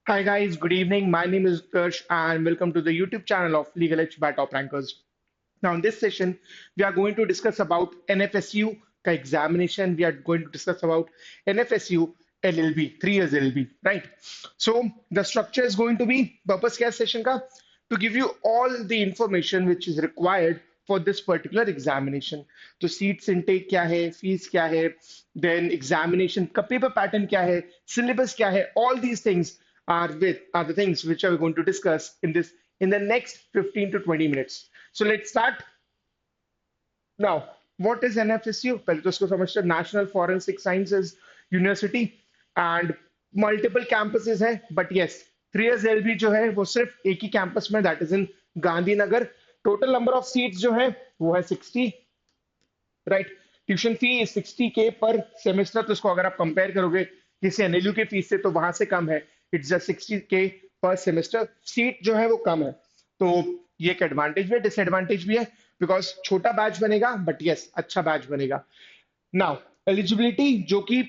Hi guys, good evening. My name is Utkarsh and welcome to the YouTube channel of Legal Edge by Top Rankers. Now in this session, we are going to discuss about NFSU का examination. We are going to discuss about NFSU LLB, 3 years LLB, right? So the structure is going to be purpose क्या session का? To give you all the information which is required for this particular examination. तो seats intake क्या है, fees क्या है, then examination का paper pattern क्या है, syllabus क्या है, all these things are the things which are we going to discuss in the next 15 to 20 minutes. So let's start now. What is NFSU? पहले तो इसको समझते हैं. National Forensic Sciences University and multiple campuses है, but yes, 3 years LB जो है वो सिर्फ एक ही कैंपस में, that is in Gandhinagar. Total number of seats जो है वो है 60, राइट. ट्यूशन फी 60K पर सेमेस्टर. तो इसको अगर आप कंपेयर करोगे किसी एनएलयू के फीस से तो वहां से कम है. इट्स जस्ट 60K पर सेमेस्टर. सीट जो है वो कम है, तो ये एक एडवांटेज भी है, डिसएडवांटेज भी है, बिकॉज छोटा बैच बनेगा बट यस अच्छा बैच बनेगा. नाउ एलिजिबिलिटी जो कि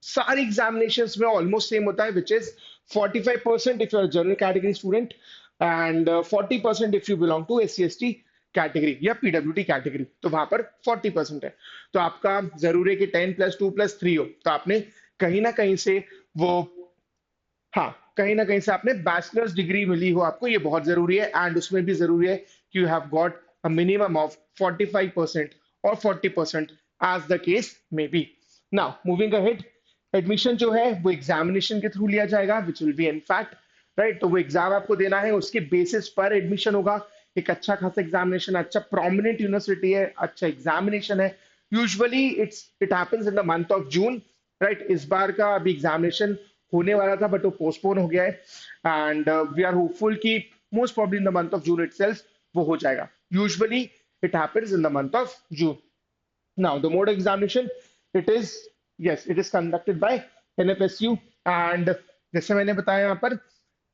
सारी एग्जामिनेशंस में ऑलमोस्ट सेम होता है, which is 45% if you are general category student and 40% if you belong to SC ST category या PWD कैटेगरी. तो वहां पर 40% है. तो आपका जरूरी है कि 10+2+3 हो. तो आपने कहीं ना कहीं से वो, हाँ, कहीं ना कहीं से आपने बैचलर्स डिग्री मिली हो आपको, ये बहुत जरूरी है. एंड उसमें भी जरूरी है कि you have got a minimum of 45% और 40% as the case may be. Now moving ahead, admission जो है वो एग्जामिनेशन के थ्रू लिया जाएगा which will be in fact, right. तो वो एग्जाम आपको देना है, उसके बेसिस पर एडमिशन होगा. एक अच्छा खासा एग्जामिनेशन, अच्छा प्रोमिनेंट यूनिवर्सिटी है, अच्छा एग्जामिनेशन है. Usually it happens in the month of June, right. इस बार का अभी एग्जामिनेशन होने वाला था बट वो पोस्टपोन हो गया है. एंड वी आर होपफुल कि most probably in the month of June itself वो हो जाएगा. Usually it happens in the month of June. Now the mode examination, it is, yes, it is conducted by NFSU. And जैसे मैंने बताया यहाँ पर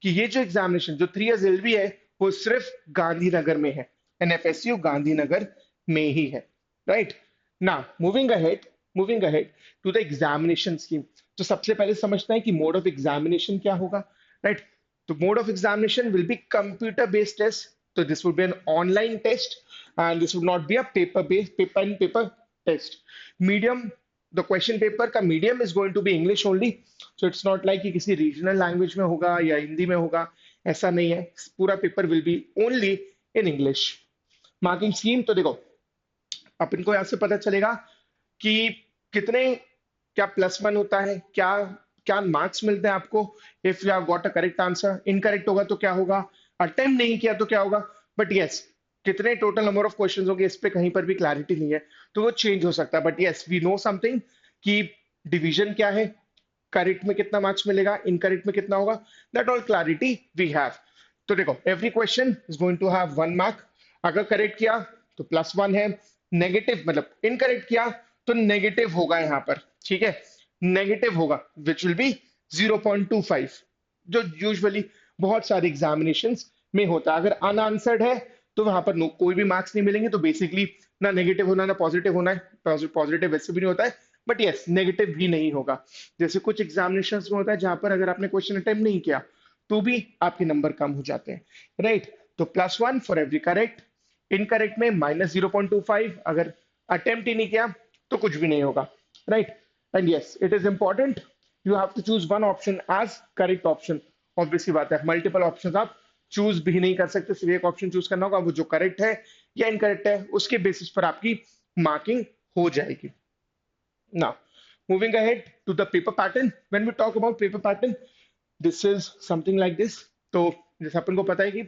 कि ये जो एग्जामिनेशन जो 3 years LB है वो सिर्फ गांधीनगर में है. NFSU गांधीनगर में ही है, right. Now moving ahead to the examination scheme. तो सबसे पहले समझते हैं कि मोड ऑफ एग्जामिनेशन क्या होगा, राइट. तो mode of examination will be computer based test. तो this would be an online test and this would not be a paper based paper test. Medium, the question paper का medium is going to be English only. So it's not like कि किसी regional language में होगा या हिंदी में होगा, ऐसा नहीं है. पूरा paper will be only in English. Marking scheme, तो देखो अपन को यहाँ से पता चलेगा कि कितने, क्या +1 होता है, क्या क्या मार्क्स मिलते हैं आपको if you have got a correct answer. Incorrect होगा तो क्या होगा, अटेम्प्ट नहीं किया तो क्या होगा. बट यस, कितने टोटल नंबर ऑफ क्वेश्चंस होंगे इस पे कहीं पर भी क्लैरिटी नहीं है, तो वो चेंज हो सकता है. But yes, we know something कि डिवीजन क्या है, करेक्ट में कितना मार्क्स मिलेगा, इनकरेक्ट में कितना होगा, that all clarity we have. तो देखो every question is going to have 1 mark. अगर करेक्ट किया तो +1 है, नेगेटिव मतलब इनकरेक्ट किया तो नेगेटिव होगा यहाँ पर, ठीक है. नेगेटिव होगा विच विल बी 0.25, जो यूजुअली बहुत सारे एग्जामिनेशन में होता है. अगर अनआंसर्ड है तो वहां पर कोई भी मार्क्स नहीं मिलेंगे. तो बेसिकली ना नेगेटिव होना ना पॉजिटिव होना है. पॉजिटिव वैसे भी नहीं होता है, बट यस नेगेटिव भी नहीं होगा. जैसे कुछ एग्जामिनेशन में होता है जहां पर अगर आपने क्वेश्चन अटेम्प्ट नहीं किया तो भी आपके नंबर कम हो जाते हैं, राइट. तो +1 फॉर एवरी करेक्ट. इनकरेक्ट में -0.25. अगर अटेम्प्ट ही नहीं किया तो कुछ भी नहीं होगा, right. And yes, it is important, you have to choose one option as correct option. Obviously बात है, मल्टीपल ऑप्शन आप चूज भी नहीं कर सकते, सिर्फ एक ऑप्शन चूज करना होगा, वो जो करेक्ट है या इनकरेक्ट है उसके बेसिस पर आपकी मार्किंग हो जाएगी. Now, moving ahead to the paper pattern. When we talk about paper pattern, this is something like this. तो जैसे अपन को पता है कि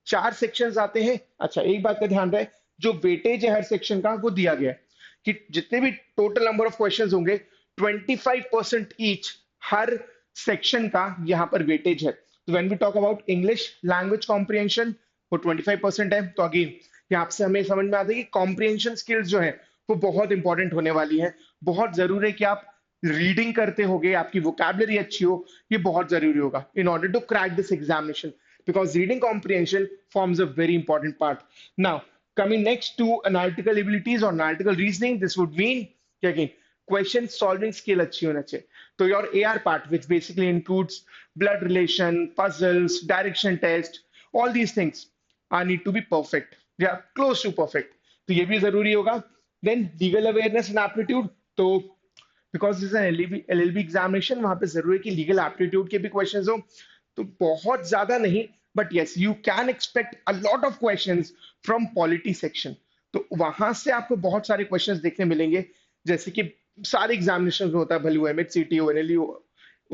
4 सेक्शंस आते हैं. अच्छा, एक बात का ध्यान रहे, जो वेटेज है हर सेक्शन का वो दिया गया है कि जितने भी टोटल नंबर ऑफ क्वेश्चंस होंगे 25% ईच हर सेक्शन का यहाँ पर वेटेज है. तो when we talk about English language comprehension वो 25% है. तो अगेन यहाँ से हमें समझ में आता है कि कॉम्प्रिहेंशन स्किल्स जो है वो बहुत इंपॉर्टेंट होने वाली है. बहुत जरूरी है कि आप रीडिंग करते होगे, आपकी वोकैबुलरी अच्छी हो, ये बहुत जरूरी होगा in order to crack this examination, because reading comprehension forms a very important part. Now, coming next to analytical abilities or analytical reasoning, this would mean कि again क्वेश्चन सॉल्विंग स्किल अच्छी होना चाहिए। तो your AR part which basically includes blood relation, puzzles, direction test, all these things are need to be perfect या close to perfect. तो ये भी जरूरी होगा। Then legal awareness and aptitude, तो because is an LLB examination, वहां पे जरूरी है कि लीगल एप्टीट्यूड के भी क्वेश्चंस हो। तो बहुत ज्यादा नहीं, but yes you can expect a lot of questions from polity section. तो वहां से आपको बहुत सारे क्वेश्चंस देखने मिलेंगे, जैसे कि सारे एग्जामिनेशन में होता है, भले वो एमएचसीटी हो, एनएलयू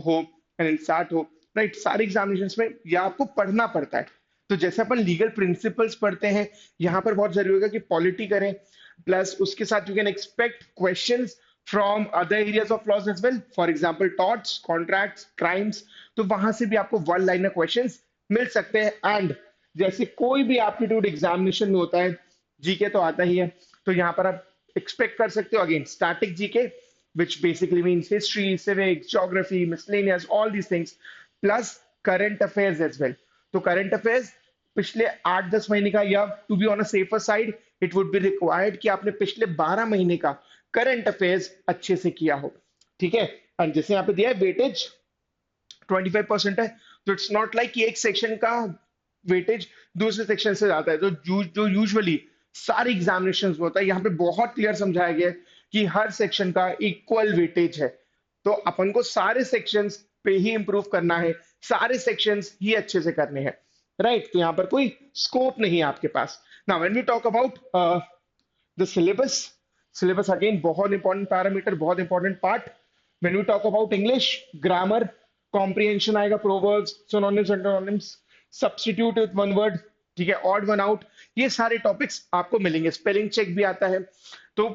हो, एनएलसैट हो, राइट, सारे एग्जामिनेशन में यह आपको पढ़ना पड़ता है। तो जैसे अपन लीगल प्रिंसिपल्स पढ़ते हैं, यहाँ पर बहुत जरूरी होगा कि पॉलिटी करें, प्लस उसके साथ you can expect questions from other areas of laws as well, for example torts, contracts, crimes. तो वहां से भी आपको वन लाइनर क्वेश्चंस मिल सकते हैं। एंड जैसे कोई भी एप्टीट्यूड एग्जामिनेशन में होता है, जीके तो आता ही है, तो यहाँ पर आप एक्सपेक्ट कर सकते हो again static GK, which basically means history, civics, geography, miscellaneous, all these things, plus current affairs as well. तो current affairs पिछले 8-10 महीने का, या to be on a safer side it would be required कि आपने पिछले 12 महीने का करंट अफेयर्स अच्छे से किया हो। ठीक है, और जैसे यहाँ पे दिया है वेटेज 25% है, तो इट्स नॉट लाइक कि एक सेक्शन का वेटेज दूसरे सेक्शन से जाता है। तो जो यूजुअली सारे एग्जामिनेशन में होता है, यहाँ पे बहुत क्लियर समझाया गया है कि हर सेक्शन का इक्वल वेटेज है। तो अपन को सारे सेक्शंस पे ही इंप्रूव करना है, सारे सेक्शंस ही अच्छे से करने हैं, राइट। तो यहाँ पर कोई स्कोप नहीं है आपके पास। Now when we talk about the syllabus, syllabus again बहुत इंपॉर्टेंट पैरामीटर, बहुत important part. When we talk about English grammar, comprehension आएगा, proverbs, synonyms, antonyms, substitute with one word, ठीक है, ऑड वन आउट, ये सारे टॉपिक्स आपको मिलेंगे। Spelling check भी आता है, तो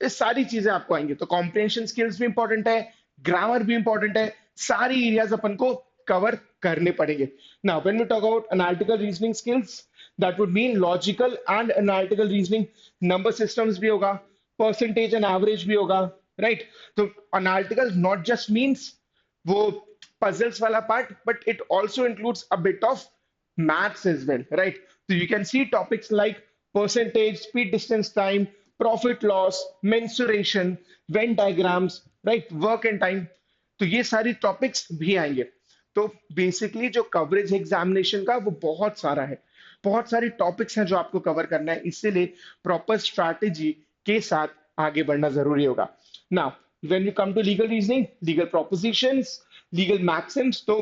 ये सारी चीजें आपको आएंगी। तो कॉम्प्रिहेंशन स्किल्स भी इंपॉर्टेंट है, ग्रामर भी इंपॉर्टेंट है, सारी एरियाज अपन को कवर करने पड़ेंगे। Now when we talk about analytical reasoning skills, that would mean logical and analytical reasoning, number systems भी होगा, परसेंटेज एंड एवरेज भी होगा, राइट। तो एनालिटिकल नॉट जस्ट मीन्स वो puzzles वाला part, but it also includes a bit of maths as well, right? So you can see topics like percentage, speed, distance, time, profit loss, mensuration, Venn diagrams, right? Work and time. तो ये सारी topics भी आएंगे। तो basically जो coverage है examination का वो बहुत सारा है, बहुत सारे टॉपिक्स हैं जो आपको कवर करना है, इसीलिए प्रॉपर स्ट्रैटेजी के साथ आगे बढ़ना जरूरी होगा। Now when we come to legal reasoning, legal propositions, legal maxims, तो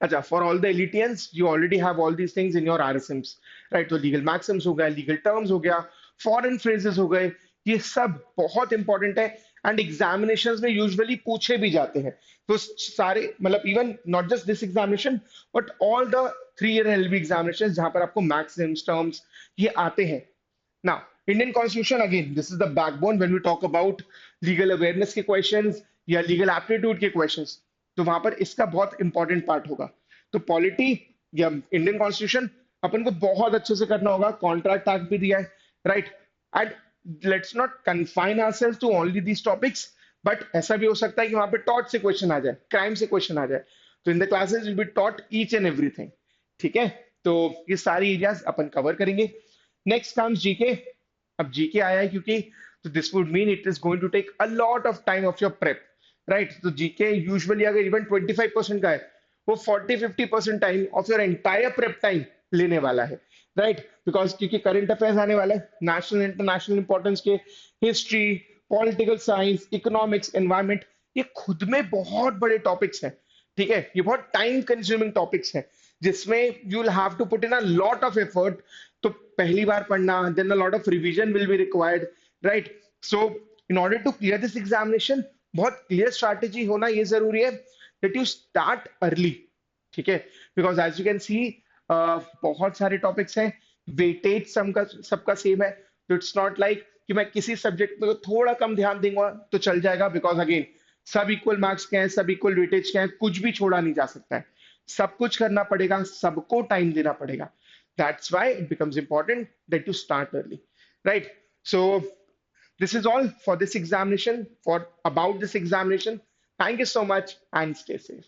अच्छा, for all the Elitians you already have all these things in your RSMs, right. तो लीगल मैक्सिम्स हो गया, लीगल टर्म्स हो गया, फॉरेन फ्रेजेस हो गए, ये सब बहुत इंपॉर्टेंट है एंड एग्जामिनेशंस में यूजुअली पूछे भी जाते हैं। तो सारे मतलब even not just this examination but all the 3 year LLB examination जहां पर आपको मैक्सिम्स टर्म्स ये आते हैं। Now, Indian Constitution again, this is the backbone when we talk about legal awareness के questions या legal aptitude के questions, तो वहां पर इसका बहुत इंपॉर्टेंट पार्ट होगा। तो पॉलिटी या इंडियन कॉन्स्टिट्यूशन अपन को बहुत अच्छे से करना होगा, कॉन्ट्रैक्ट एक्ट भी दिया है, right. And let's not confine ourselves to only these topics, but ऐसा भी हो सकता है कि वहां पे टॉर्ट से क्वेश्चन आ जाए, क्राइम से क्वेश्चन आ जाए, तो in the classes will be taught each and everything, ठीक है। तो ये सारी एरियाज अपन कवर करेंगे। Next comes GK. अब जीके आया है क्योंकि तो this would mean it is going to take a lot of time of your prep, right. तो जीके यूजुअली अगर इवन 25% का है, वो 40-50% time of your entire prep time लेने वाला है, राइट। बिकॉज क्योंकि करंट अफेयर्स आने वाला है, नेशनल इंटरनेशनल इंपॉर्टेंस के, history, political science, economics, environment, ये खुद में बहुत बड़े टॉपिक्स हैं, ठीक है। ये बहुत टाइम कंज्यूमिंग टॉपिक्स हैं जिसमें you will have to put in a lot of effort. तो पहली बार पढ़ना, then a lot of revision will be required, right. So in order to clear this examination, बहुत क्लियर स्ट्रैटेजी होना ये जरूरी है दैट यू स्टार्ट अर्ली, ठीक है। Because as you can see बहुत सारे टॉपिक्स हैं, वेटेज सबका सेम है, तो इट्स नॉट लाइक कि मैं किसी सब्जेक्ट में थोड़ा कम ध्यान दूंगा तो चल जाएगा, बिकॉज अगेन सब इक्वल मार्क्स के हैं, सब इक्वल वेटेज के हैं, कुछ भी छोड़ा नहीं जा सकता है, सब कुछ करना पड़ेगा, सबको टाइम देना पड़ेगा। That's why it becomes important that you start early, right? So this is all for this examination, for about this examination. Thank you so much and stay safe.